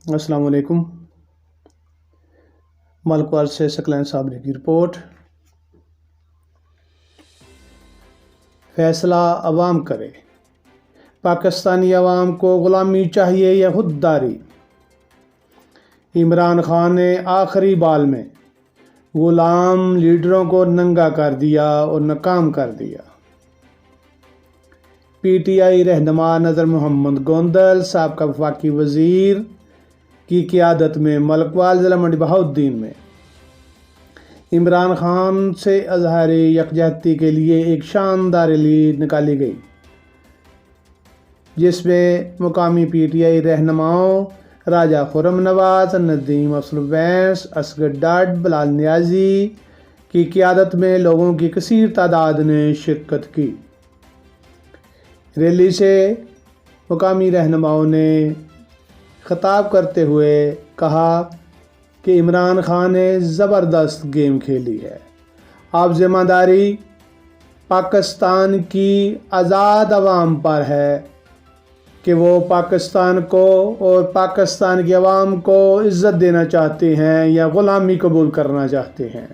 अस्सलाम वालेकुम। मलकवाल से सकलैन साहब की रिपोर्ट। फैसला अवाम करे, पाकिस्तानी अवाम को ग़ुलामी चाहिए या खुददारी। इमरान खान ने आखिरी बाल में ग़ुलाम लीडरों को नंगा कर दिया और नाकाम कर दिया। PTI रहनुमा नज़र मोहम्मद गोंदल साबका वफाकी वज़ीर की क़ियादत में मलकवाल ज़िला मंडी बहाउद्दीन में इमरान खान से अज़हारी यकजहती के लिए एक शानदार रैली निकाली गई, जिसमें मुकामी PTI रहनुमाओं राजा खुर्रम नवाज, नदीम अफजल वैस, असगर डाड, बिलाल नियाज़ी की क़ियादत में लोगों की कसीर तादाद ने शिरकत की। रैली से मुकामी रहनुमाओं ने खिताब करते हुए कहा कि इमरान खान ने ज़बरदस्त गेम खेली है। अब ज़िम्मेदारी पाकिस्तान की आज़ाद अवाम पर है कि वो पाकिस्तान को और पाकिस्तान की अवाम को इज़्ज़त देना चाहते हैं या ग़ुलामी कबूल करना चाहते हैं।